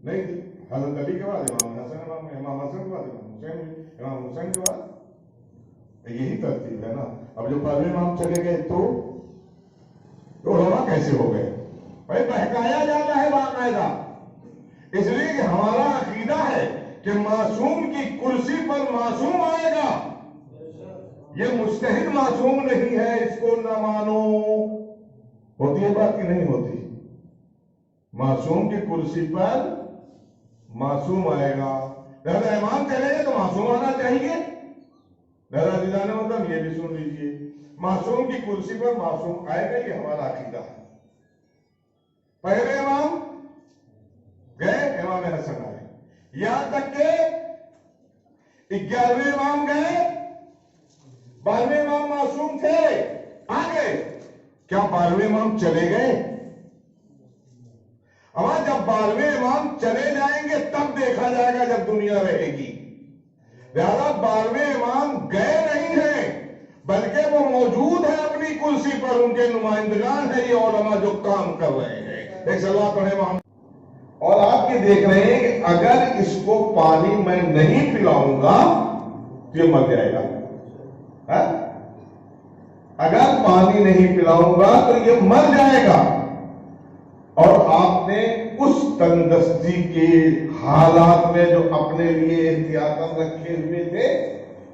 نہیں تھی. حضرت علی کے بعد امام حسن، امام حسن کے بعد امام حسین، امام حسین کے بعد یہی ترتیب ہے نا. اب جو پہلے امام چلے گئے تو علماء کیسے ہو گئے؟ بھائی بہکایا جاتا ہے باقاعدہ، اس لیے کہ ہمارا عقیدہ ہے کہ معصوم کی کرسی پر معصوم آئے گا. یہ مجتہد معصوم نہیں ہے، اس کو نہ مانو. ہوتی ہے بات کہ نہیں ہوتی؟ معصوم کی کرسی پر معصوم آئے گا. لہذا امام چلے گئے تو معصوم آنا چاہیے. لہذا عزیزان مطلب یہ بھی سن لیجیے، معصوم کی کرسی پر معصوم آئے گا، یہ ہمارا عقیدہ ہے. پہلے امام گئے، امام حسن آئے، یہاں تک کہ 11ویں امام گئے، 12ویں امام معصوم تھے، آگے کیا 12ویں امام چلے گئے؟ اب جب 12ویں امام چلے جائیں گے تب دیکھا جائے گا جب دنیا رہے گی. لہذا 12ویں امام گئے نہیں ہیں بلکہ وہ موجود ہیں اپنی کرسی پر، ان کے نمائندگان ہیں یہ علماء جو کام کر رہے ہیں. ایک سلوات پڑھیں محمد. اور آپ یہ دیکھ رہے ہیں کہ اگر اس کو پانی میں نہیں پلاؤں گا تو یہ مر جائے گا. اگر پانی نہیں پلاؤں گا تو یہ مر جائے گا. اور آپ نے اس تندرستی کے حالات میں جو اپنے لیے احتیاط رکھے ہوئے تھے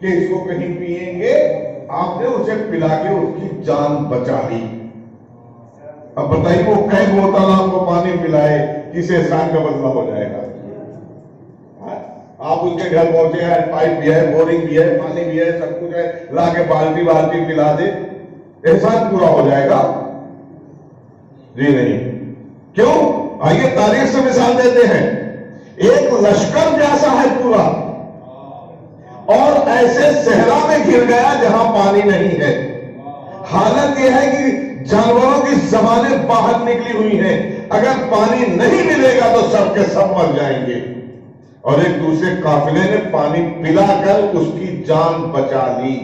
کہ اس کو کہیں پیئیں گے، آپ نے اسے پلا کے اس کی جان بچا لی. اب بتائیے وہ کئی بوتل آپ کو پانی پلائے، کس احسان کا بدلہ ہو جائے گا؟ آپ اس کے گھر پہنچے ہیں، پائپ بھی ہے، بورنگ بھی ہے، پانی بھی ہے، سب کچھ ہے، لا کے بالٹی بالٹی پلا دے، احسان پورا ہو جائے گا؟ جی نہیں. کیوں؟ آئیے تاریخ سے مثال دیتے ہیں. ایک لشکر جیسا ہے پورا، اور ایسے صحرا میں گر گیا جہاں پانی نہیں ہے. حالت یہ ہے کہ جانوروں کی زبانیں باہر نکلی ہوئی ہیں، اگر پانی نہیں ملے گا تو سب کے سب مر جائیں گے. اور ایک دوسرے قافلے نے پانی پلا کر اس کی جان بچا لی.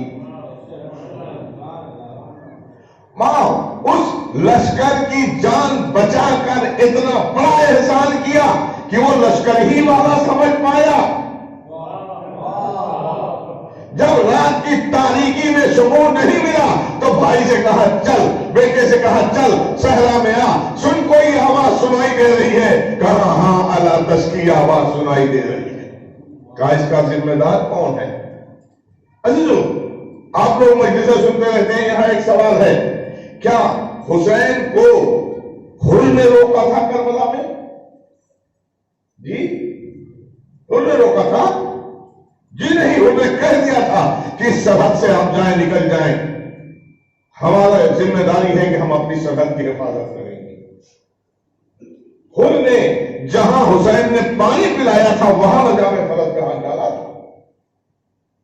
ماں اس لشکر کی جان بچا کر اتنا بڑا احسان کیا کہ وہ لشکر ہی والا سمجھ پایا. جب رات کی تاریکی میں شمور نہیں ملا تو بھائی سے کہا چل، بیٹے سے کہا چل صحرا میں آ، سن کوئی آواز سنائی دے رہی ہے. کہا ہاں اللہ کی آواز سنائی دے رہی ہے. کہا اس کا ذمہ دار کون ہے؟ عزیزو آپ لوگ مجلسیں سنتے رہتے ہیں، یہاں ایک سوال ہے، کیا حسین کو حل نے روکا تھا کربلا میں؟ جی حل نے روکا تھا؟ جی نہیں، حل نے کہہ دیا تھا کہ اس سرحد سے ہم جائیں، نکل جائیں، ہمارا ذمہ داری ہے کہ ہم اپنی سرحد کی حفاظت کریں گے. حل نے جہاں حسین نے پانی پلایا تھا وہاں لجام فلک کا ہاتھ ڈالا تھا.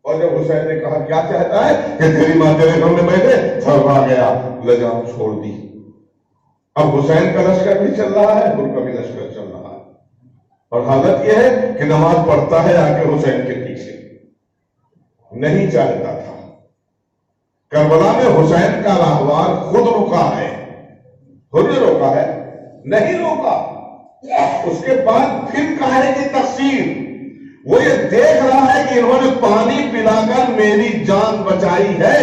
اور جب حسین نے کہا کیا چاہتا ہے کہ تیری ماں تیرے گھر میں بیٹھے، فرما گیا، لجام چھوڑ دی. اب حسین کا لشکر بھی چل رہا ہے، حل کا بھی لشکر چل رہا ہے، اور حالت یہ ہے کہ نماز پڑھتا ہے آ کے حسین کے پیچھے. نہیں چاہتا تھا. کربلا میں حسین کا راہوار خود رکا ہے، خود نے روکا ہے، نہیں روکا. اس کے بعد پھر کہے کی تقسیم، وہ یہ دیکھ رہا ہے کہ انہوں نے پانی پلا کر میری جان بچائی ہے،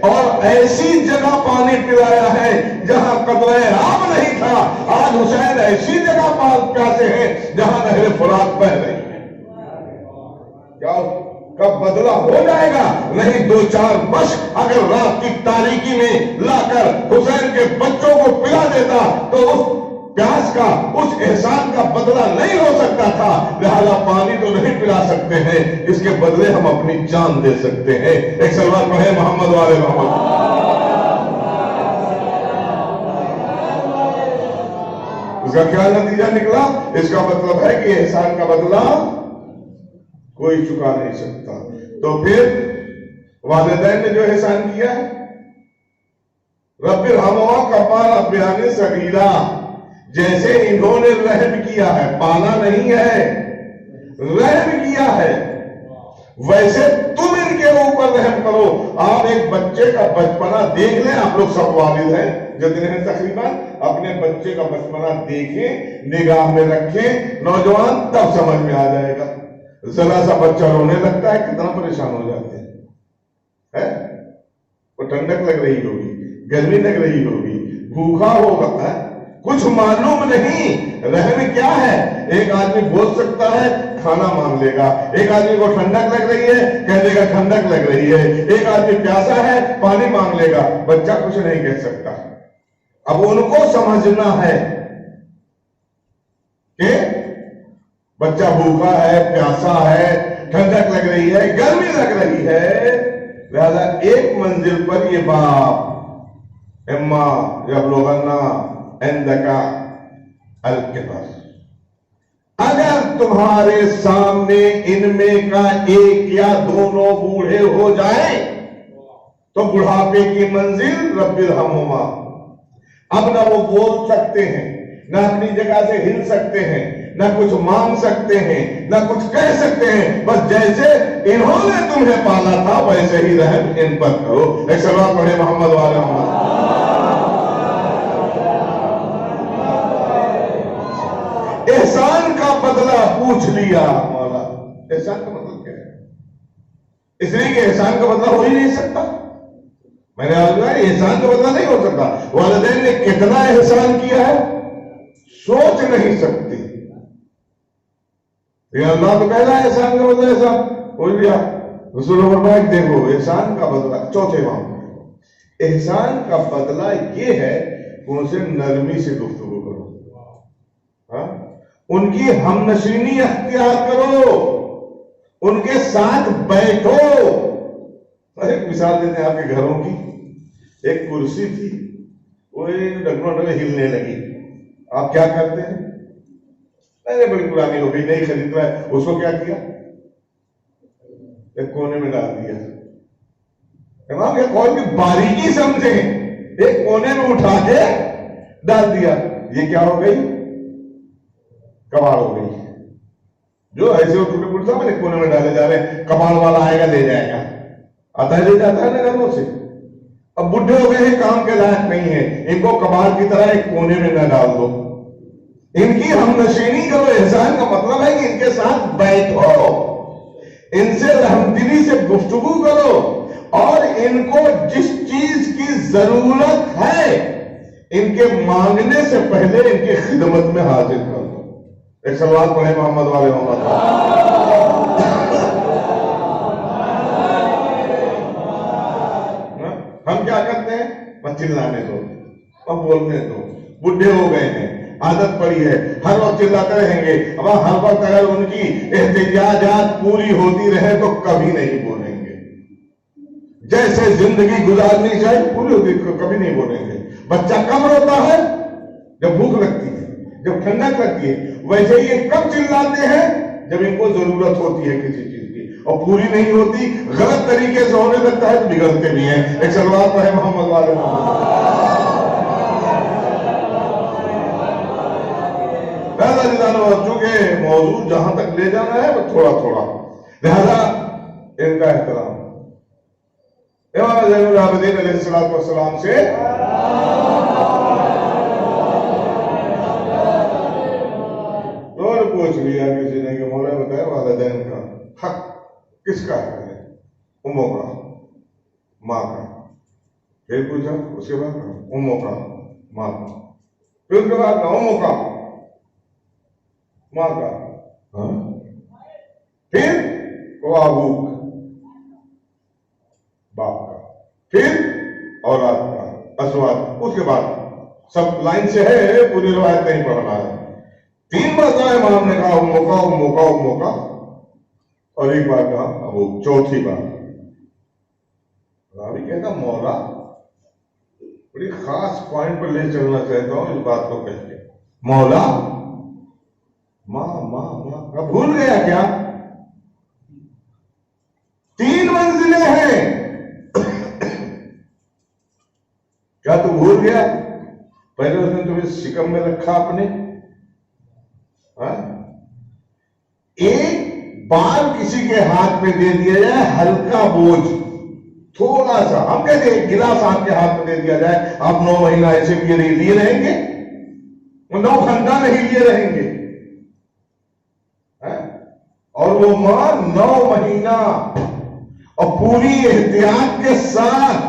اور ایسی جگہ پانی پلایا ہے جہاں قطرہ آب نہیں تھا. آج حسین ایسی جگہ پیاسے ہیں جہاں نہر فرات بہہ رہی ہے. کیا کب بدلہ ہو جائے گا؟ نہیں، 2-4 مشق اگر رات کی تاریکی میں لا کر حسین کے بچوں کو پلا دیتا تو اس پیاس کا، اس احسان کا بدلہ نہیں ہو سکتا تھا. لہذا پانی تو نہیں پلا سکتے ہیں، اس کے بدلے ہم اپنی جان دے سکتے ہیں. ایک سلوات پڑھیں محمد والے محمد. اس کا کیا نتیجہ نکلا؟ اس کا مطلب ہے کہ احسان کا بدلہ کوئی چکا نہیں سکتا. تو پھر والدین نے جو احسان کیا ہے، رب ارحمہما کما ربیانی صغیرا، جیسے انہوں نے رحم کیا ہے، پالا نہیں ہے، رحم کیا ہے. ویسے تم ان کے اوپر رحم کرو. آپ ایک بچے کا بچپنا دیکھ لیں. آپ لوگ سب والد ہیں جتنے ہیں تقریباً, اپنے بچے کا بچپنا دیکھیں, نگاہ میں رکھیں نوجوان, تب سمجھ میں آ جائے گا. ذرا سا بچہ رونے لگتا ہے کتنا پریشان ہو جاتے ہیں. وہ ٹھنڈک لگ رہی ہوگی, گرمی لگ رہی ہوگی, بھوکا ہوگا, کچھ معلوم نہیں. رحم کیا ہے؟ ایک آدمی بول سکتا ہے کھانا مانگ لے گا, ایک آدمی کو ٹھنڈک لگ رہی ہے کہہ دے گا ٹھنڈک لگ رہی ہے, ایک آدمی پیاسا ہے پانی مانگ لے گا. بچہ کچھ نہیں کہہ سکتا. اب ان کو سمجھنا ہے کہ بچہ بھوکا ہے, پیاسا ہے, ٹھنڈک لگ رہی ہے, گرمی لگ رہی ہے. لہذا ایک منزل پر یہ باپ اما یبلغنا عندک الکبر, اگر تمہارے سامنے ان میں کا ایک یا دونوں بوڑھے ہو جائیں تو بڑھاپے کی منزل رب ارحمہما. اب نہ وہ بول سکتے ہیں, نہ اپنی جگہ سے ہل سکتے ہیں, نہ کچھ مانگ سکتے ہیں, نہ کچھ کہہ سکتے ہیں. بس جیسے انہوں نے تمہیں پالا تھا ویسے ہی رحم ان پر کرو. ایک صلوات پڑھے محمد والے محمد. احسان کا بدلہ پوچھ لیا مولا. احسان کا مطلب کیا ہے؟ اس لیے کہ احسان کا بدلہ ہو ہی نہیں سکتا. میں نے آج کہا احسان کا بدلہ نہیں ہو سکتا. والدین نے کتنا احسان کیا ہے سوچ نہیں سکتے. اللہ تو کہہ رہا ہے احسان کا بدلہ احسان ہو گیا. رسول اللہ فرمایا دیکھو احسان کا بدلہ, چوتھے ماہ احسان کا بدلہ یہ ہے کہ ان سے نرمی سے گفتگو کرو, ان کی ہم نشینی اختیار کرو, ان کے ساتھ بیٹھو. ایک مثال دیتے ہیں آپ کے گھروں کی. ایک کرسی تھی, وہ ڈگنوں ڈگے ہلنے لگی. آپ کیا کرتے ہیں؟ بڑی پرانی ہو گئی, نہیں خرید رہا ہے, اس کو کیا کیا؟ ایک کونے میں ڈال دیا. امام یہ قول کی باریکی سمجھیں, ایک کونے میں اٹھا کے ڈال دیا. یہ کیا ہو گئی؟ کباڑ ہو گئی. جو ایسے ہو ٹوٹے پھوٹے سامان ایک کونے میں ڈالے جا رہے ہیں, کباڑ والا آئے گا لے جائے گا, آتا ہے لے جاتا ہے نا گھروں سے. اب بڈھے ہو گئے ہیں, کام کے لائق نہیں ہے, ان کو کباڑ کی طرح ایک کونے میں نہ ڈال دو, ان کی ہم نشینی کرو. احسان کا مطلب ہے کہ ان کے ساتھ بیٹھو, ان سے رحم دلی سے گفتگو کرو, اور ان کو جس چیز کی ضرورت ہے ان کے مانگنے سے پہلے ان کی خدمت میں حاضر کر دو. ایک سوال پڑھے محمد والے محمد. ہم کیا کرتے ہیں؟ بس چلانے دو, اب بولنے دو. بڈھے ہو گئے ہیں, عادت پڑی ہے, ہر وقت چلاتے رہیں گے. اب ہر وقت اگر ان کی احتجاجات پوری ہوتی رہے تو کبھی نہیں بولیں گے. جیسے زندگی گزارنی چاہیے پوری ہوتی کبھی نہیں بولیں گے. بچہ کب روتا ہے؟ جب بھوک لگتی ہے, جب ٹھنڈک لگتی ہے. ویسے یہ کب چلاتے ہیں؟ جب ان کو ضرورت ہوتی ہے کسی چیز کی, اور پوری نہیں ہوتی, غلط طریقے سے ہونے لگتا ہے تو بگڑتے بھی ہیں. ایک صلوات پڑھے محمد والے محمد. چونکہ موضوع جہاں تک لے جانا ہے وہ تھوڑا تھوڑا, لہذا ان کا احترام. امام زین العابدین علیہ السلام سے اور پوچھ لیا کسی نے کہ مولا بتایا والدین کا حق کس کا ہے؟ اموں کا, ماں کا. پھر پوچھا اس کے بعد اموں کا, ماں کا. پھر اس کے بعد اموں کا, ماں کا. پھر ابوک باپ کا, پھر اولاد کا, ازواج. اس کے بعد سب لائن سے ہے, پوری روایت نہیں پڑھنا ہے. 3 مرتبہ امام نے کہا اموں کا, اموں کا, اموں کا, اور ایک بار کہا ابوک, چوتھی بار. راوی کہتا مولا بڑی خاص پوائنٹ پر لے چلنا چاہتا ہوں اس بات کو کہہ کے. مولا ماں ماں ماں بھول گیا کیا؟ 3 منزلیں ہیں, کیا تو بھول گیا؟ پہلے اس نے تمہیں شکم میں رکھا اپنے, ایک بال کسی کے ہاتھ میں دے دیا جائے ہلکا بوجھ تھوڑا سا، ہم کہتے ہیں گلاس آپ کے ہاتھ میں دے دیا جائے، آپ 9 مہینہ ایسے لیے رہیں گے، 9 گھنٹہ نہیں لیے رہیں گے، اور وہ ماں 9 مہینہ اور پوری احتیاط کے ساتھ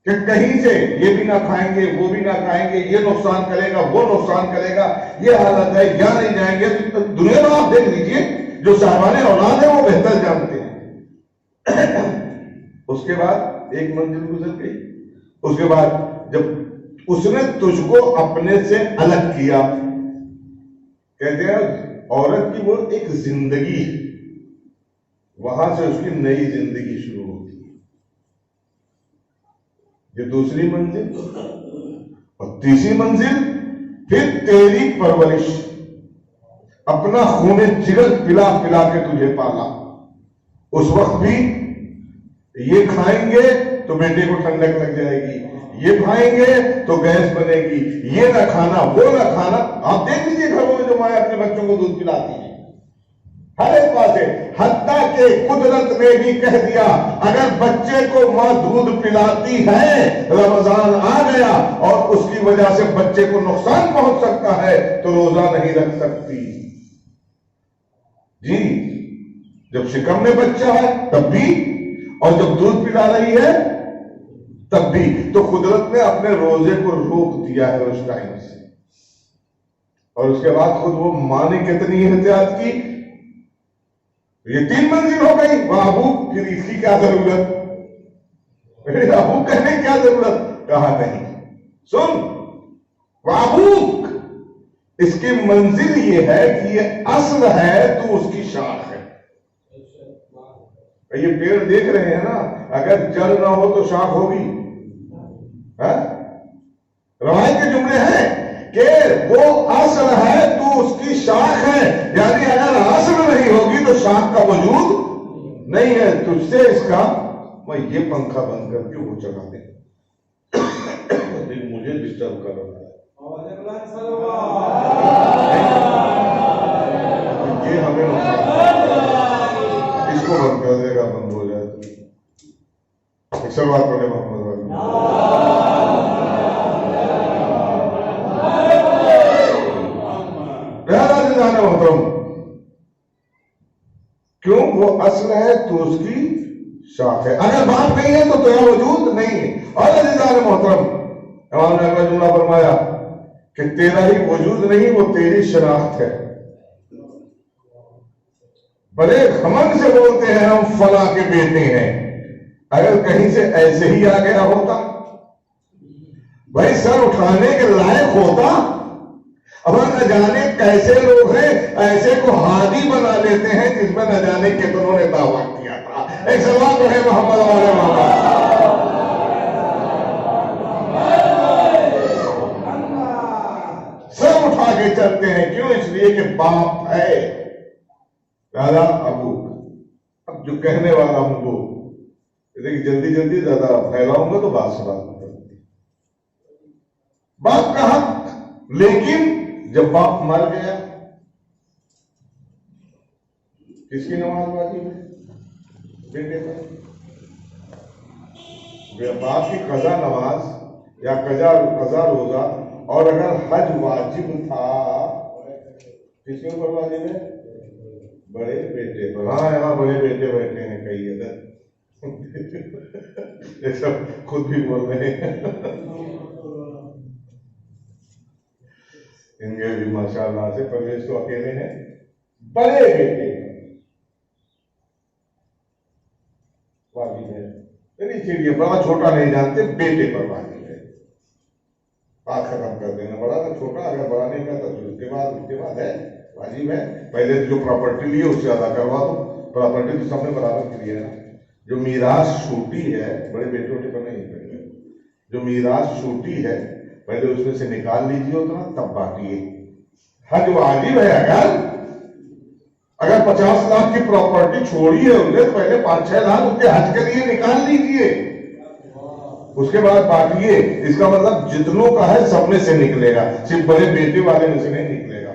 کہ کہیں سے یہ بھی نہ کھائیں گے وہ بھی نہ کھائیں گے، یہ نقصان کرے گا وہ نقصان کرے گا، یہ حالت ہے، یا نہیں جائیں گے۔ دنیا میں آپ دیکھ لیجئے جو صاحبان اولاد ہیں وہ بہتر جانتے ہیں۔ اس کے بعد ایک منزل گزر گئی، اس کے بعد جب اس نے تجھ کو اپنے سے الگ کیا، کہتے ہیں عورت کی وہ ایک زندگی، وہاں سے اس کی نئی زندگی شروع ہوتی ہے، یہ دوسری منزل، اور تیسری منزل پھر تیری پرورش، اپنا خون جگر پلا پلا کے تجھے پالا، اس وقت بھی یہ کھائیں گے تو بیٹے کو ٹھنڈک لگ جائے گی، یہ کھائیں گے تو گیس بنے گی، یہ نہ کھانا وہ نہ کھانا۔ آپ دیکھ لیجیے گھروں میں جو مائیں اپنے بچوں کو دودھ پلاتی ہیں، ہر ایک بات ہے، حتیٰ کہ قدرت نے بھی کہہ دیا اگر بچے کو ماں دودھ پلاتی ہے، رمضان آ گیا اور اس کی وجہ سے بچے کو نقصان پہنچ سکتا ہے تو روزہ نہیں رکھ سکتی۔ جی، جب شکم میں بچہ ہے تب بھی، اور جب دودھ پلا رہی ہے تب بھی، تو قدرت نے اپنے روزے کو روک دیا ہے اس ٹائم سے۔ اور اس کے بعد خود وہ ماں نے کتنی احتیاط کی، یہ 3 منزل ہو گئی۔ بابو پھر اس کی کیا ضرورت، بابو کہنے کیا ضرورت، کہا نہیں، سن بابو، اس کی منزل یہ ہے کہ یہ اصل ہے تو اس کی شاخ ہے۔ یہ پیڑ دیکھ رہے ہیں نا، اگر جڑ نہ ہو تو شاخ ہوگی؟ روایت کے جملے ہیں کہ وہ اصل ہے تو اس کی شاخ ہے، یعنی اگر اصل نہیں ہوگی تو شاخ کا وجود نہیں ہے۔ تجھ سے اس کا میں یہ پنکھا بند کر کے وہ چلا دیں، مجھے ڈسٹرب کر رہا ہے، یہ ہمیں اس کو بند کر دے گا، بند ہو جائے تو ایک سوال پڑھے محمد والی۔ محترم، کیوں؟ وہ اصل ہے تو اس کی شاخ ہے، اگر باپ نہیں ہے تو تیرا وجود نہیں ہے۔ اور عزیزان محترم، امام نے اگلا جملہ فرمایا کہ تیرا ہی وجود نہیں، وہ تیری شناخت ہے۔ بڑے گھمنڈ سے بولتے ہیں ہم فلاں کے بیٹے ہیں، اگر کہیں سے ایسے ہی آ گیا ہوتا، بھائی سر اٹھانے کے لائق ہوتا، اب نہ جانے کیسے لوگ ہیں ایسے کو ہادی بنا لیتے ہیں جس میں نہ جانے کتنوں نے دعویٰ کیا تھا۔ ایک سوال تو ہے محمد والے محمد، سب اٹھا کے چلتے ہیں، کیوں؟ اس لیے کہ باپ ہے، دادا ابو۔ اب جو کہنے والا ہوں وہ دیکھیں جلدی جلدی زیادہ پھیلاؤں گا تو بات سے بات کرتی، باپ کا حق، لیکن جب باپ مر گیا کس کی نماز واجب ہے؟ بیٹے پر۔ باپ کی قضا نماز یا قضا روزہ، اور اگر حج واجب تھا کس کے اوپر واجب ہے؟ بڑے بیٹے پر۔ ہاں یہاں بڑے بیٹے بیٹھے ہیں کئی ادھر، یہ سب خود بھی بول رہے ہیں، ان کے بھی ماشاءاللہ سے پرویز تو اکیلے ہیں، بڑے بیٹے واجب ہے، نہیں چلیے بڑا چھوٹا نہیں جانتے، بیٹے پر واجب ہے، بات ختم کر دینا، بڑا تو چھوٹا، اگر بڑا نہیں کرتا تو اس کے بعد ہے واجب ہے۔ پہلے جو پراپرٹی لی ہے اس سے ادا کروا دو، پراپرٹی تو سب نے برابر کی ہے نا۔ جو میراث چھوٹی ہے، بڑے بیٹے وٹے پر نہیں پڑے، جو میراث چھوٹی ہے پہلے اس میں سے نکال لیجیے اتنا تب بانٹیے۔ حج واجب ہے، اگر 50 لاکھ کی پراپرٹی چھوڑی ہے انہیں تو پہلے 5-6 لاکھ اس کے حج کے لیے نکال لیجیے، اس کے بعد بانٹیے۔ اس کا مطلب جتنوں کا ہے سب میں سے نکلے گا، صرف بڑے بیٹے والے میں سے نہیں نکلے گا۔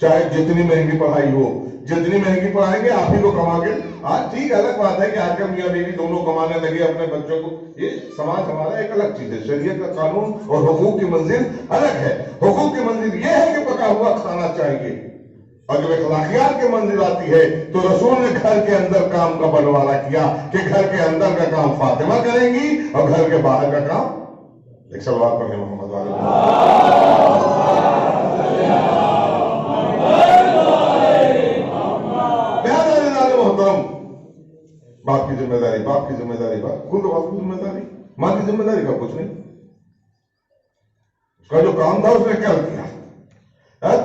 چاہے جتنی مہنگی پڑھائی ہو، جتنی مہنگی پڑھائیں گے آپ ہی کو کما کے. آج ٹھیک الگ بات ہے کہ آج کل میاں بیوی دونوں کمانے لگے اپنے بچوں کو، یہ سماج ہمارا ایک الگ چیز ہے. شریعت کا قانون اور حقوق کی منزل الگ ہے. حقوق کی منزل یہ ہے کہ پکا ہوا کھانا چاہیے، اور جب اخلاقیات کی منزل آتی ہے تو رسول نے گھر کے اندر کام کا بنوانا کیا کہ گھر کے اندر کا کام فاطمہ کریں گی اور گھر کے باہر کا کام. ایک سلوات پڑھیں محمد والے. محترم، باپ کی ذمہ داری، باپ کی ذمہ داری، خود باپ کی ذمہ داری، ماں کی ذمہ داری کا کچھ نہیں. اس کا جو کام تھا اس نے کر دیا.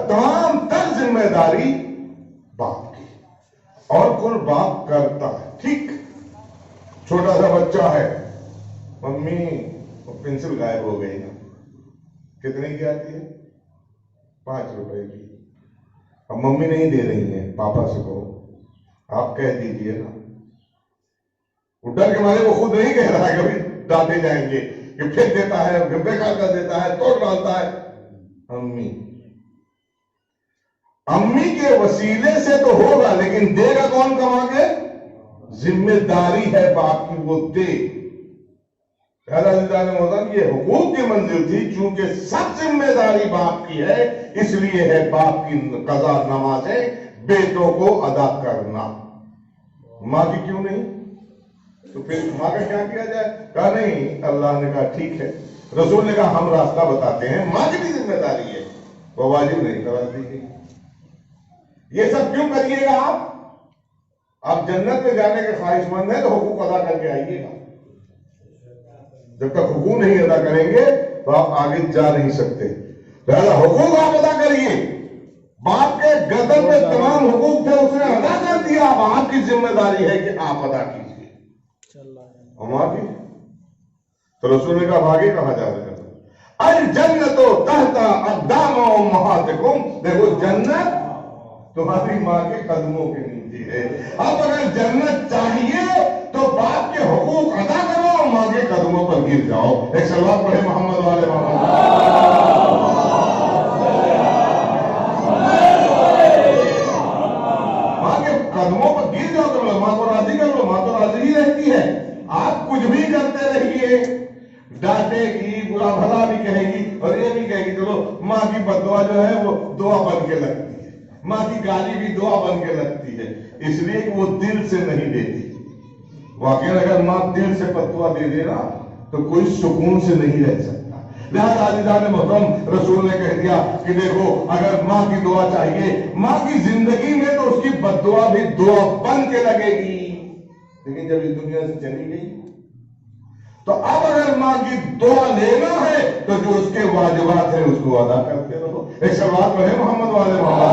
تمام تر ذمہ داری باپ کی، اور کل باپ کرتا ہے. ٹھیک، چھوٹا سا بچہ ہے، ممی پنسل غائب ہو گئی نا، کتنے کی آتی ہے؟ 5 روپے کی. اب ممی نہیں دے رہی ہے، پاپا سے کہو، آپ کہہ دیجئے نا. وہ ڈر کے مارے وہ خود نہیں کہہ رہا ہے، کبھی ڈانٹے جائیں گے کہ پھینک دیتا ہے، بیکار کر دیتا ہے، توڑ ڈالتا ہے. امی کے وسیلے سے تو ہوگا، لیکن دے گا کون کما کے؟ ذمہ داری ہے باپ کی، وہ دے. یہ حقوق کی منزل تھی، چونکہ سب ذمہ داری باپ کی ہے، اس لیے ہے باپ کی قضا نمازیں بیٹوں کو ادا کرنا. ماں کی کیوں نہیں؟ تو پھر ماں کا کیا کیا جائے؟ کہا نہیں. اللہ نے کہا ٹھیک ہے. رسول نے کہا ہم راستہ بتاتے ہیں، ماں کی بھی ذمہ داری ہے، وہ واجب نہیں کرا دی گئی. یہ سب کیوں کریے گا آپ جنت میں جانے کے خواہش مند ہیں تو حقوق ادا کر کے آئیے گا. جب تک حقوق نہیں ادا کریں گے تو آپ آگے جا نہیں سکتے. لہذا حقوق آپ ادا کریے. باپ کے گردن میں تمام حقوق تھے، اس نے ادا کر دیا. اب آپ کی ذمہ داری ہے کہ آپ ادا کیجیے. اور ماں کی تو رسول نے کہا آگے کہا جا رہا ہے الجنت تحت اقدام امہاتکم. دیکھو جنت تمہاری ماں کے قدموں کے نیچے ہے. اب اگر جنت چاہیے تو باپ کے حقوق ادا کرو اور ماں کے قدموں پر گر جاؤ. ایک سلوات پڑھے محمد والے محمد. ماں کے قدموں پر گر جاؤ. تو ماں کو راضی کر لو، ماں تو راضی ہی رہتی ہے. آپ کچھ بھی کرتے رہیے، ڈانٹے گی، برا بھلا بھی کہے گی، اور یہ بھی کہے گی چلو ماں کی بددعا جو ہے وہ دعا بن کے لگتی ہے، ماں کی گالی بھی دعا بن کے لگتی ہے، اس لیے کہ وہ دل سے نہیں دیتی. واقعی اگر ماں دل سے بددعا دے دے نا تو کوئی سکون سے نہیں رہ سکتا. لہذا عزیزان محترم، رسول نے کہہ دیا کہ دیکھو اگر ماں کی دعا چاہیے، ماں کی زندگی میں تو اس کی بددعا بھی دعا بن کے لگے گی. لیکن جب اس دنیا سے چلی گئی تو اب اگر ماں کی دعا لینا ہے تو جو اس کے واجبات ہیں اس کو ادا کرتے رہو. ایک سلوات پڑھے محمد والے محمد.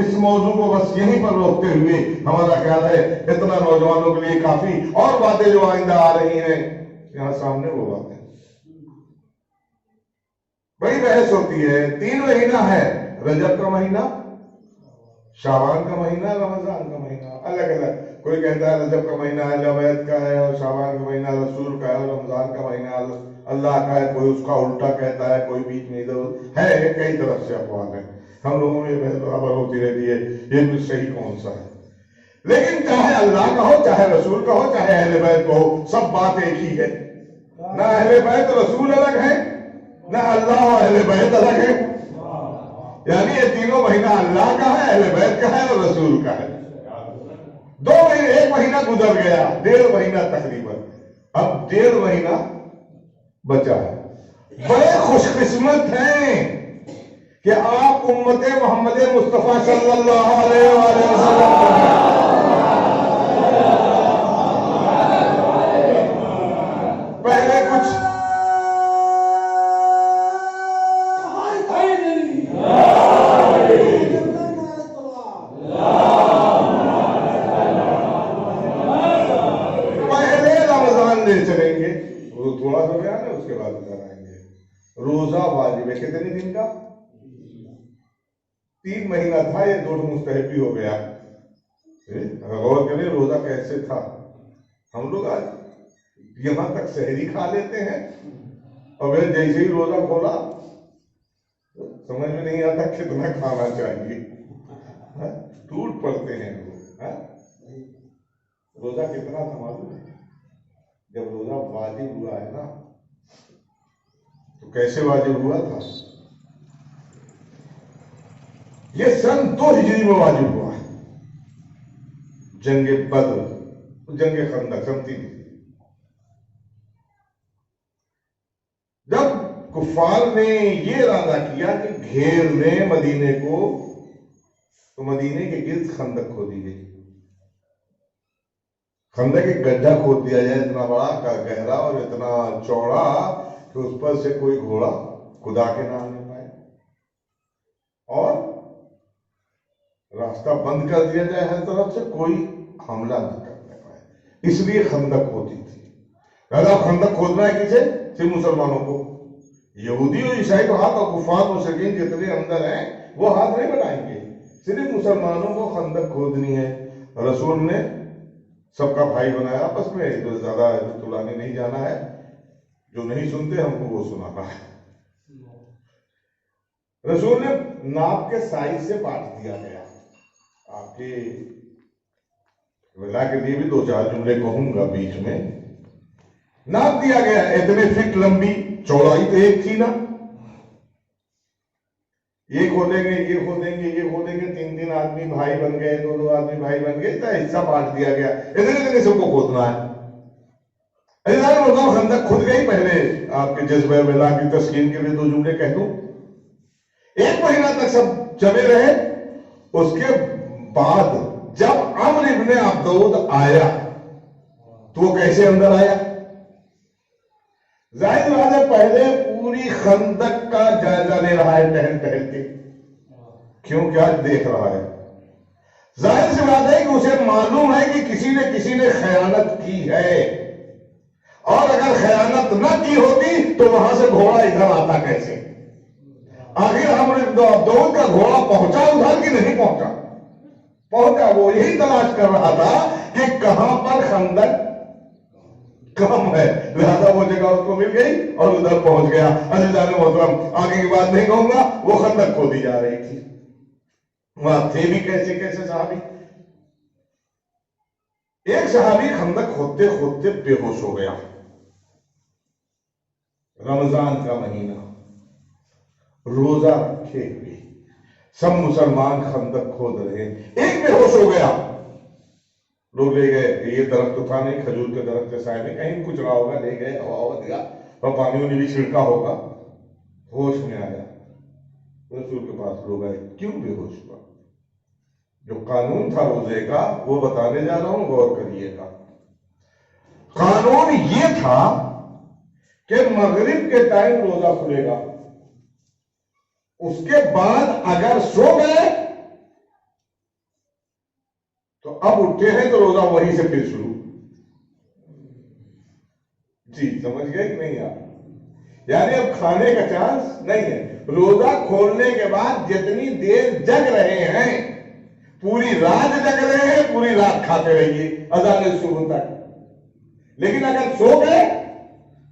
اس موضوع کو بس یہیں پر روکتے ہوئے ہمارا خیال ہے اتنا نوجوانوں کے لیے کافی. اور باتیں جو آئندہ آ رہی ہیں یہاں سامنے وہ باتیں بڑی بحث ہوتی ہے. 3 مہینہ ہے، رجب کا مہینہ، شعبان کا مہینہ، رمضان کا مہینہ، الگ الگ. کوئی کہتا ہے رجب کا مہینہ الوید کا ہے، اور شعبان کا مہینہ رسول کا ہے، اور رمضان کا مہینہ اللہ کا ہے. کوئی اس کا الٹا کہتا ہے، کوئی بیچ میں ادھر ہے. کئی طرف سے اقوال ہیں. ہم لوگوں میں بحث برابر ہوتی رہتی ہے یہ بھی صحیح کون سا ہے. لیکن چاہے اللہ کا ہو، چاہے رسول کا ہو، چاہے اہل بیت کا ہو، سب بات ایک ہی ہے. نہ اہل بیت رسول الگ ہے، نہ اللہ اور اہل بیت الگ ہے. یعنی یہ تینوں مہینہ اللہ کا ہے، اہل بیت کا ہے اور رسول کا ہے. 2 مہینے، 1 مہینہ گزر گیا، 1.5 مہینہ تقریباً، اب 1.5 مہینہ بچا ہے. بڑے خوش قسمت ہیں کہ آپ امت محمد مصطفیٰ صلی اللہ علیہ وآلہ وسلم پہلے کچھ چلیں گے، وہ تھوڑا سا بیان ہے، اس کے بعد ادھر آئیں گے. روزہ واجب ہے کتنے دن کا؟ 3 مہینہ تھا، یہ 2 مستحبی ہو گیا. غور کریں روزہ کیسے تھا. ہم لوگ آج یہاں تک سحری کھا لیتے ہیں اور پھر جیسے ہی روزہ کھولا سمجھ میں نہیں آتا کتنا کھانا چاہیے، ٹوٹ پڑتے ہیں لوگ۔ روزہ کتنا تھا معلوم ہے؟ جب روزہ واجب ہوا ہے نا تو کیسے واجب ہوا تھا؟ یہ سن 2 ہجری میں واجب ہوا ہے، جنگ بدر، جنگ خندق سن 3 ہجری۔ جب کفار نے یہ ارادہ کیا کہ گھیر لیں مدینے کو تو مدینے کے گرد خندق کھودی گئی۔ خندق ایک گڈھا کھود دیا جائے اتنا بڑا گہرا اور اتنا چوڑا کہ اس پر سے کوئی گھوڑا خدا کے نہ آنے پائے، اور راستہ بند کر دیا جائے ہر طرف سے، کوئی حملہ نہ کرنے پائے، اس لیے خندق کھودی تھی۔ لہذا خندق کھودنا ہے کسے؟ صرف مسلمانوں کو، یہودی اور عیسائی تو ہاتھ، اور کفار مشرکین جتنے اندر ہیں وہ ہاتھ نہیں بڑھائیں گے، صرف مسلمانوں کو خندق کھودنی ہے۔ رسول نے سب کا بھائی بنایا آپس میں، جو زیادہ طولانی نہیں جانا ہے، جو نہیں سنتے ہم کو وہ سنانا ہے۔ رسول نے ناپ کے سائز سے بانٹ دیا گیا۔ آپ کے ولا کے لیے بھی 2-4 جملے کہوں گا بیچ میں۔ ناپ دیا گیا اتنے فٹ لمبی، چوڑائی تو ایک تھی نا، یہ کھودیں گے یہ کھودیں گے یہ کھودیں گے، 3 آدمی بھائی بن گئے، 2 آدمی بھائی بن گئے، تو حصہ بانٹ دیا گیا، اتنے سب کو کھودنا ہے۔ خندق کھود گئی۔ پہلے آپ کے جذبہ ولا کی تسکین کے لیے 2 جملے کہہ دوں۔ 1 مہینہ تک سب جمے رہے، اس کے بعد جب عمرو ابن عبدود آیا تو وہ کیسے اندر آیا؟ ظاہر بات ہے پہلے پوری خندق کا جائزہ لے رہا ہے ٹہل ٹہل کے، کیوں کیا دیکھ رہا ہے؟ ظاہر سی بات ہے کہ اسے معلوم ہے کہ کسی نے خیانت کی ہے، اور اگر خیانت نہ کی ہوتی تو وہاں سے گھوڑا ادھر آتا کیسے؟ آخر عمرو ابن عبدود کا گھوڑا پہنچا ادھر کہ نہیں پہنچا؟ پہنچا۔ وہ یہی تلاش کر رہا تھا کہ کہاں پر خندق کم ہے، لہذا وہ جگہ اس کو مل گئی اور ادھر پہنچ گیا۔ عزیزان محترم، آگے کی بات نہیں کہوں گا، وہ خندق کھودی جا رہی تھی، وہاں تھے بھی کیسے کیسے صحابی۔ ایک صحابی خندق کھودتے کھودتے بے ہوش ہو گیا، رمضان کا مہینہ، روزہ رکھے ہوئے، سب مسلمان خندق کھود رہے، ایک بے ہوش ہو گیا۔ لوگ لے گئے، یہ درخت تو تھا نہیں، کھجور کے درخت کے سائے میں کہیں کچھ رہا ہوگا، لے گئے، ہوا دیا اور پانی بھی چھڑکا ہوگا، ہوش میں آیا۔ رسول کے پاس لوگ آئے، کیوں بے ہوش ہوا؟ جو قانون تھا روزے کا وہ بتانے جا رہا ہوں، غور کریے گا۔ قانون یہ تھا کہ مغرب کے ٹائم روزہ کھلے گا، اس کے بعد اگر سو گئے تو اب اٹھے ہیں تو روزہ وہیں سے پھر شروع۔ جی سمجھ گئے کہ نہیں آپ؟ یعنی اب کھانے کا چانس نہیں ہے۔ روزہ کھولنے کے بعد جتنی دیر جگ رہے ہیں، پوری رات جگ رہے ہیں، پوری رات کھاتے رہیے اذان صبح تک، لیکن اگر سو گئے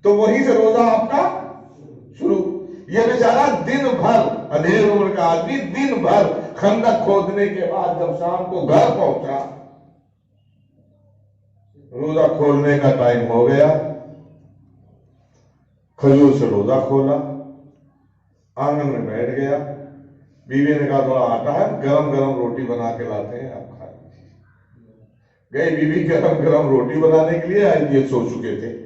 تو وہیں سے روزہ آپ کا شروع۔ یہ بیچارہ دن بھر، ادھیر عمر کا آدمی دن بھر خندق کھودنے کے بعد جب شام کو گھر پہنچا، روزہ کھولنے کا ٹائم ہو گیا، کھجور سے روزہ کھولا، آنگن میں بیٹھ گیا، بیوی نے کہا تھوڑا آٹا ہے، گرم گرم روٹی بنا کے لاتے ہیں، آپ کھا لیجیے۔ گئے بیوی گرم گرم روٹی بنانے کے لیے، آئی یہ سو چکے تھے،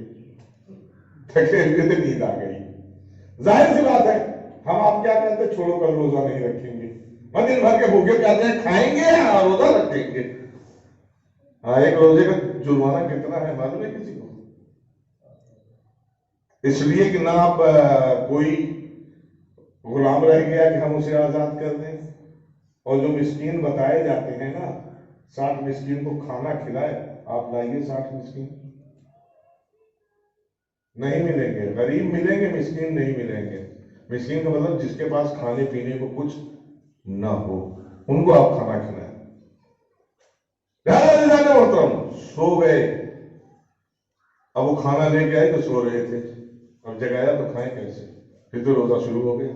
تھکے ہوئے تھے، نیند آ گئی۔ ظاہر سی بات ہے ہم آپ کیا کہتے ہیں، چھوڑو کل روزہ نہیں رکھیں گے، میں دن بھر کے بھوکے کہتے ہیں کھائیں گے اور روزہ رکھیں گے۔ ہاں، ایک روزے کا جرمانہ کتنا ہے معلوم ہے کسی کو؟ اس لیے کہ نہ آپ کوئی غلام رہ گیا کہ ہم اسے آزاد کر دیں، اور جو مسکین بتائے جاتے ہیں نا، 60 مسکین کو کھانا کھلائے، آپ لائیے 60 مسکین، نہیں ملیں گے، غریب ملیں گے، مسکین نہیں ملیں گے۔ مسکین کا مطلب جس کے پاس کھانے پینے کو کچھ نہ ہو، ان کو آپ کھانا کھلائیں۔ محترم سو گئے، اب وہ کھانا لے کے آئے تو سو رہے تھے، اب اب جگایا تو کھائیں کیسے؟ پھر تو روزہ شروع ہو گیا.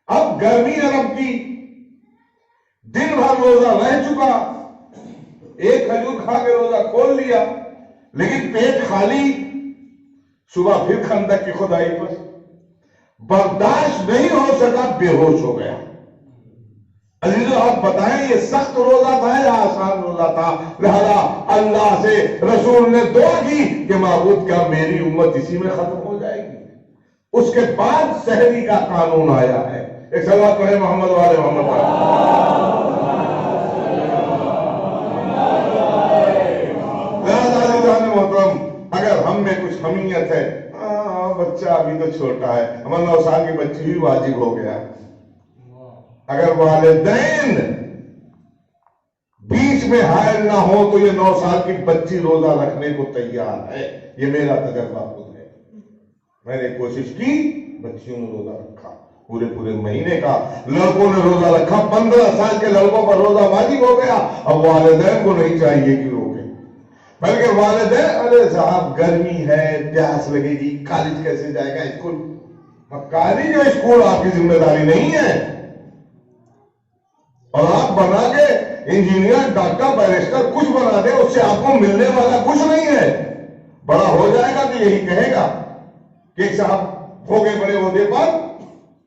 اب گرمی عرب کی، دن بھر روزہ رہ چکا، ایک کھجور کھا کے روزہ کھول لیا، لیکن پیٹ خالی. صبح پھر خندق کی کھدائی پر برداشت نہیں ہو سکا، بے ہوش ہو گیا. عزیزو آپ بتائیں یہ سخت روزہ تھا یا آسان روزہ تھا؟ لہذا اللہ سے رسول نے دعا کی کہ معبود کیا میری امت اسی میں ختم ہو جائے گی؟ اس کے بعد سحری کا قانون آیا ہے. ایک صلوات پڑھیں محمد والے محمد محترم. اگر ہم میں کچھ حمیت ہے، بچہ ابھی تو چھوٹا ہے، ہمارا 9 سال کی بچی بھی واجب ہو گیا. اگر والدین بیچ میں حائل نہ ہو تو یہ 9 سال کی بچی روزہ رکھنے کو تیار ہے. یہ میرا تجربہ خود ہے. میں نے کوشش کی، بچیوں نے روزہ رکھا پورے مہینے کا. لڑکوں نے روزہ رکھا، 15 سال کے لڑکوں پر روزہ واجب ہو گیا. اب والدین کو نہیں چاہیے کہ روکیں، بلکہ والدین ارے صاحب گرمی ہے، پیاس لگے گی، کالج کیسے جائے گا اسکول؟ کالج اور اسکول آپ کی ذمہ داری نہیں ہے. اور آپ بنا کے انجینئر، ڈاکٹر، بیرسٹر کچھ بنا دیں، اس سے آپ کو ملنے والا کچھ نہیں ہے. بڑا ہو جائے گا تو یہی کہے گا کہ صاحب ہو گئے بڑے عہدے پر،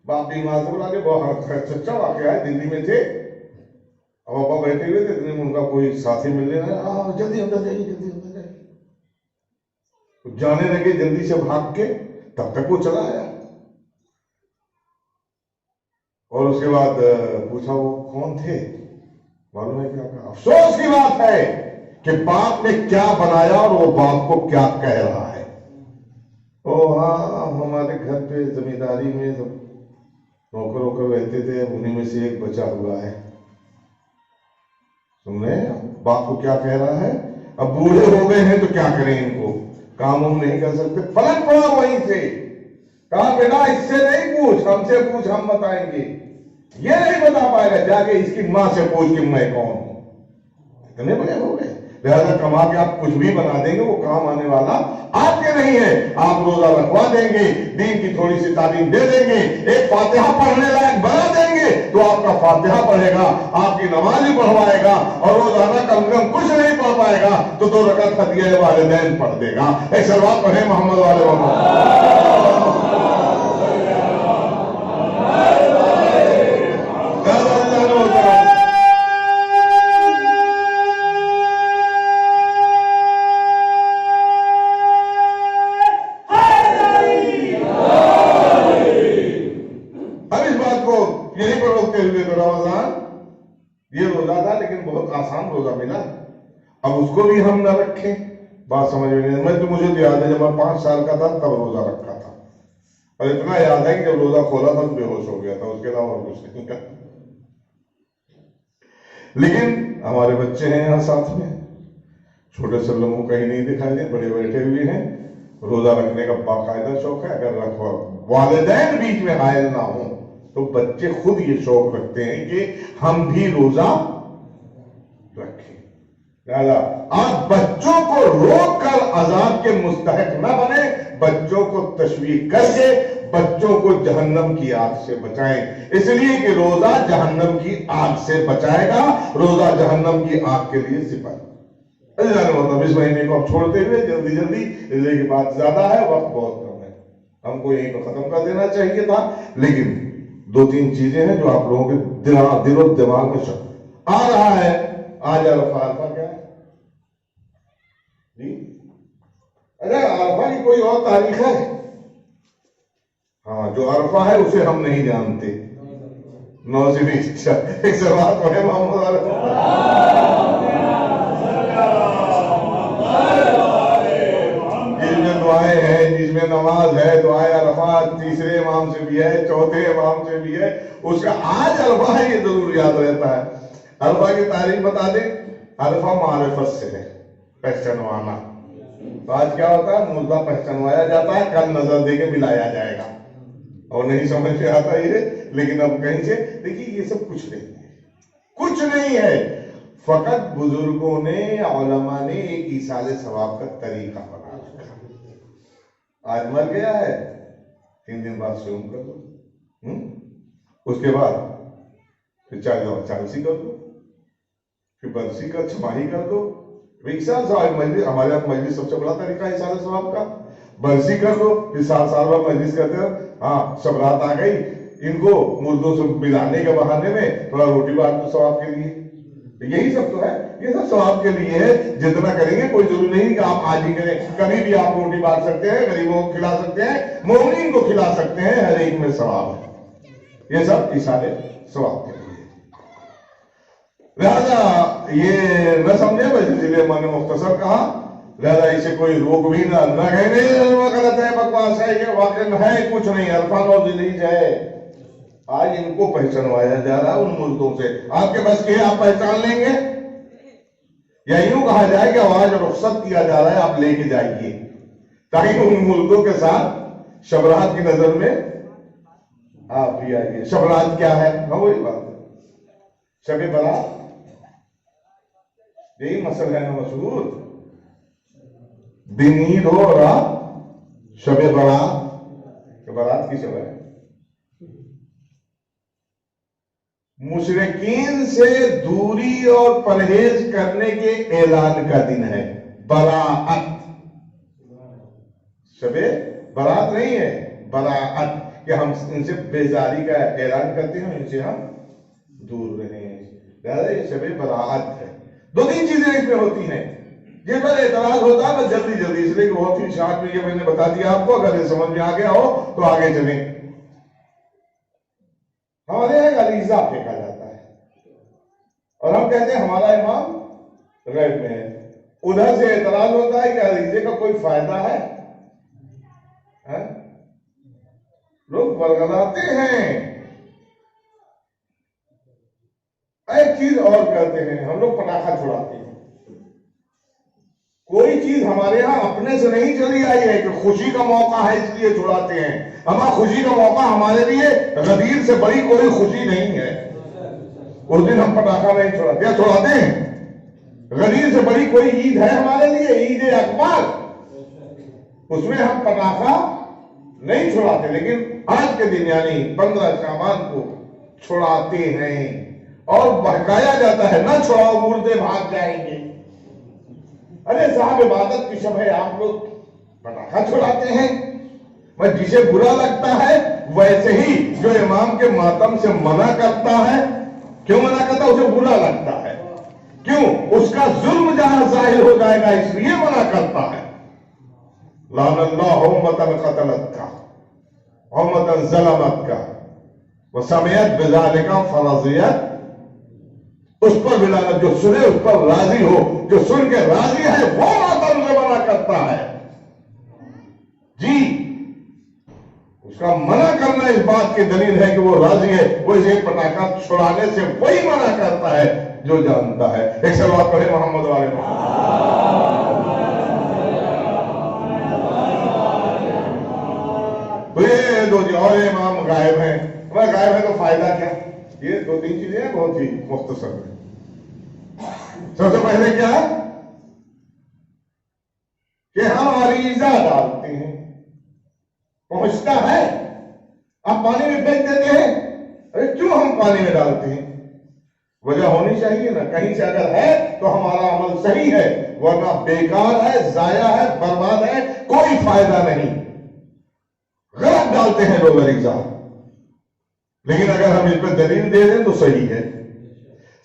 باپ بیمار سے بلا کے بہت سچا واقعہ ہے. دلی میں تھے، اب ابا بیٹھے ہوئے تھے، اتنے میں ان کا کوئی ساتھی ملنے لگا، جلدی اندر جائیے، جلدی اندر جائیے. جانے لگے جلدی سے بھاگ کے، تب تک وہ چلا آیا. اور اس کے بعد پوچھا وہ کون تھے؟ معلوم ہے کیا کہا؟ افسوس کی بات ہے کہ باپ نے کیا بنایا اور وہ باپ کو کیا کہہ رہا ہے. او ہاں، ہمارے گھر پہ زمینداری میں سب نوکر ووکر رہتے تھے، انہیں میں سے ایک بچا ہوا ہے. سن رہے ہیں باپ کو کیا کہہ رہا ہے؟ اب بوڑھے ہو گئے ہیں تو کیا کریں، ان کو کام ہم نہیں کر سکتے. پلٹ پڑا وہیں سے، کہا بیٹا اس سے نہیں پوچھ، ہم سے پوچھ، ہم بتائیں گے. یہ نہیں بتا پائے گا، جا کے اس کی ماں سے پوچھ کہ میں کون ہوں. اتنے بڑے ہو گئے، لہذا کما کے آپ کچھ بھی بنا دیں گے، وہ کام آنے والا آپ کے نہیں ہے. آپ روزہ رکھوا دیں گے، دین کی تھوڑی سی تعلیم دے دیں گے، ایک فاتحہ پڑھنے لائق بنا دیں گے تو آپ کا فاتحہ پڑھے گا، آپ کی نماز بھی پڑھوائے گا. اور روزانہ کم کم کچھ نہیں پڑھ پائے گا تو 2 رکعت ہدیہ والدین پڑھ دے گا. ایک سلوات پڑھے محمد والے محمد. رمضان یہ روزہ تھا لیکن بہت آسان روزہ ملا، اب اس کو بھی ہم نہ رکھیں. بات سمجھ میں نہیں. میں تو مجھے تو یاد ہے جب میں 5 سال کا تھا تب روزہ رکھا تھا، اور اتنا یاد ہے کہ جب روزہ کھولا تھا تو بے ہوش ہو گیا تھا، اس کے علاوہ اور کچھ نہیں کرتا. لیکن ہمارے بچے ہیں یہاں ساتھ میں، چھوٹے سے لوگوں کو کہیں نہیں دکھائی دے، بڑے بیٹھے ہوئے ہیں، روزہ رکھنے کا باقاعدہ شوق ہے. اگر رکھو والدین بیچ میں حائل نہ ہوں تو بچے خود یہ شوق رکھتے ہیں کہ ہم بھی روزہ رکھیں. لہذا آپ بچوں کو روک کر عذاب کے مستحق نہ بنے، بچوں کو تشویق کر کے بچوں کو جہنم کی آگ سے بچائیں. اس لیے کہ روزہ جہنم کی آگ سے بچائے گا، روزہ جہنم کی آگ کے لیے سپر. اس مہینے کو اب چھوڑتے ہوئے جلدی جلدی، اس لیے کہ بات زیادہ ہے، وقت بہت کم ہے، ہم کو یہیں کو ختم کر دینا چاہیے تھا. لیکن 2-3 چیزیں ہیں جو آپ لوگوں کے دل و دماغ میں شک آ رہا ہے. آج عرفہ کیا ہے جی؟ اچھا عرفہ کی کوئی اور تاریخ ہے؟ ہاں، جو عرفہ ہے اسے ہم نہیں جانتے. 9 سے 20. ایک سے بات ہے محمد جس میں دعائیں ہیں، جس میں نماز ہے، دعائیں عرفات 3رے امام سے بھی ہے، 4تھے امام سے بھی ہے. اس کا آج عرفہ ہے یہ ضرور یاد رہتا ہے. عرفہ کی تاریخ بتا دیں. عرفہ معرفت سے ہے، پہچانوانا. تو آج کیا ہوتا ہے؟ مردہ پہچانوایا جاتا ہے، کل نظر دے کے ملایا جائے گا. اور نہیں سمجھ میں آتا یہ، لیکن اب کہیں سے دیکھیے یہ سب کچھ نہیں ہے، کچھ نہیں ہے. فقط بزرگوں نے، علماء نے ایک ایصال ثواب کا طریقہ بنا رکھا. آج مر گیا ہے 3 دن بعد سیوم کر دو، اس کے بعد پھر 40 کر دو، پھر برسی کا چھماہی کر دو۔ سال مجلس، ہمارے یہاں مجلس سب سے بڑا طریقہ ہے سال ثواب کا، برسی کر دو، پھر 7 سال بعد مجلس کرتے ہو۔ ہاں شب رات آ گئی، ان کو مردوں سے ملانے کے بہانے میں تھوڑا روٹی بانٹ دو ثواب کے لیے، یہی سب تو ہے، یہ سب ثواب کے لیے ہے۔ جتنا کریں گے کوئی ضروری نہیں کہ آپ آج ہی کریں، کبھی بھی آپ روٹی بانٹ سکتے ہیں، غریبوں کو کھلا سکتے ہیں، مومنین کو کھلا سکتے ہیں، ہر ایک میں ثواب ہے، یہ سب اشارے ثواب کے لیے۔ لہذا یہ نہ سمجھے بس، اسی لیے میں نے مختصر کہا، لہذا اسے کوئی روک بھی نہ کہیں نہیں غلط ہے، بکواس ہے، یہ واقع میں ہے کچھ نہیں، عرفان اور ذیلحج ہے۔ آج ان کو پہچانوایا جا رہا ہے ان ملکوں سے، آپ کے بس کے آپ پہچان لیں گے، یا یوں کہا جائے کہ آج رخصت کیا جا رہا ہے، آپ لے کے جائیے تاکہ ان ملکوں کے ساتھ شبرات کی نظر میں آپ بھی آئیے۔ شبرات کیا ہے؟ ہاں وہی بات ہے، شب برات، یہی مسئلہ ہے نا مشہور، دن عید ہو رات شب برات، برات کی شب ہے، مشرکین سے دوری اور پرہیز کرنے کے اعلان کا دن ہے براءت۔ شب برات نہیں ہے، براءت، کہ ہم ان سے بیزاری کا اعلان کرتے ہیں، ان سے ہم دور رہیں، لہذا یہ شب براءت ہے۔ 2-3 چیزیں اس میں ہوتی ہیں جن پر اعتراض ہوتا ہے، بس جلدی اس لیے کہ بہت ہی شارٹ میں یہ میں نے بتا دیا آپ کو، اگر یہ سمجھ میں آ گیا ہو تو آگے چلیں۔ ہمارے یہاں عریضہ پھینکا جاتا ہے اور ہم کہتے ہیں ہمارا امام غیب میں ہے، ادھر سے اعتراض ہوتا ہے کہ عریضے کا کوئی فائدہ ہے؟ لوگ برگلاتے ہیں۔ ایک چیز اور کرتے ہیں، ہم لوگ پٹاخہ چھڑاتے ہیں۔ کوئی چیز ہمارے ہاں اپنے سے نہیں چلی آئی ہے کہ خوشی کا موقع ہے اس لیے چھڑاتے ہیں، ہمارا خوشی کا موقع ہمارے لیے غدیر سے بڑی کوئی خوشی نہیں ہے، اس دن ہم پٹاخہ نہیں چھڑاتے، یا چھڑاتے ہیں؟ غدیر سے بڑی کوئی عید ہے ہمارے لیے، عید اکبر، اس میں ہم پٹاخہ نہیں چھڑاتے، لیکن آج کے دن یعنی 15 شعبان کو چھڑاتے ہیں اور بہکایا جاتا ہے، نہ چھڑاؤ مردے بھاگ جائیں گے۔ ارے صاحب عبادت کی شب ہے، آپ لوگ پٹاخہ چھڑاتے ہیں؟ بس جسے برا لگتا ہے ویسے ہی جو امام کے ماتم سے منع کرتا ہے، کیوں منع کرتا ہے؟ اسے برا لگتا ہے، کیوں؟ اس کا ظلم جہاں ظاہر ہو جائے گا اس لیے منع کرتا ہے۔ لعن اللہ امتن قتلت کا، امتن ظلمت کا، وسمعت بذالک فرضیت، اس پر بھی لعنت، جو سنے اس پر راضی ہو، جو سن کے راضی ہے وہ ماتم سے منع کرتا ہے۔ جی، اس کا منع کرنا اس بات کی دلیل ہے کہ وہ راضی ہے، وہ اسے پٹاخہ چھڑانے سے وہی منع کرتا ہے جو جانتا ہے۔ ایک صلوات پڑھیں محمد والے تو یہ دو جی اور امام غائب ہیں، غائب ہے تو فائدہ کیا؟ یہ 2-3 چیزیں ہیں بہت ہی مختصر ہیں۔ سب سے پہلے کیا ہے کہ ہم عریضہ ڈالتے ہیں، پہنچتا ہے، اب پانی میں پھینک دیتے ہیں۔ ارے کیوں ہم پانی میں ڈالتے ہیں؟ وجہ ہونی چاہیے نا، کہیں سے اگر ہے تو ہمارا عمل صحیح ہے، ورنہ بیکار ہے، ضائع ہے، برباد ہے، کوئی فائدہ نہیں۔ غلط ڈالتے ہیں لوگ عریضہ، لیکن اگر ہم اس پہ دلیل دے دیں تو صحیح ہے۔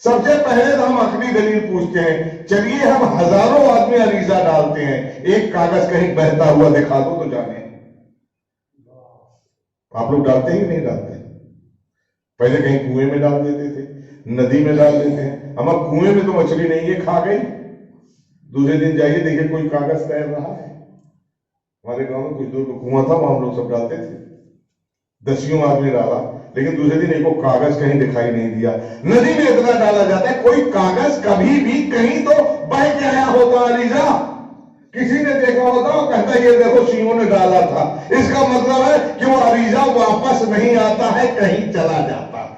سب سے پہلے تو ہم عقلی دلیل پوچھتے ہیں، چلیے ہم ہزاروں آدمی عریضہ ڈالتے ہیں، ایک کاغذ کہیں بہتا ہوا دکھا دو تو جانے۔ آپ لوگ ڈالتے ہی نہیں ڈالتے؟ پہلے کہیں کنویں میں ڈال دیتے تھے، ندی میں ڈال دیتے ہیں، ہم اب کنویں میں تو مچھلی نہیں ہے، کھا گئی، دوسرے دن جائیے دیکھیے کوئی کاغذ تیر رہا ہے۔ ہمارے گاؤں میں کچھ دور کو کنواں تھا، وہاں ہم لوگ سب ڈالتے تھے، 10 آدمی ڈالا، لیکن دوسرے دن ایک کو کاغذ کہیں دکھائی نہیں دیا۔ ندی میں اتنا ڈالا جاتا ہے، کوئی کاغذ کبھی بھی کہیں تو بہ کے آیا ہوتا عریضہ، کسی نے دیکھا ہوتا اور کہتا یہ دیکھو شیوں نے ڈالا تھا، اس کا مطلب ہے کہ وہ عریضہ واپس نہیں آتا ہے، کہیں چلا جاتا ہے۔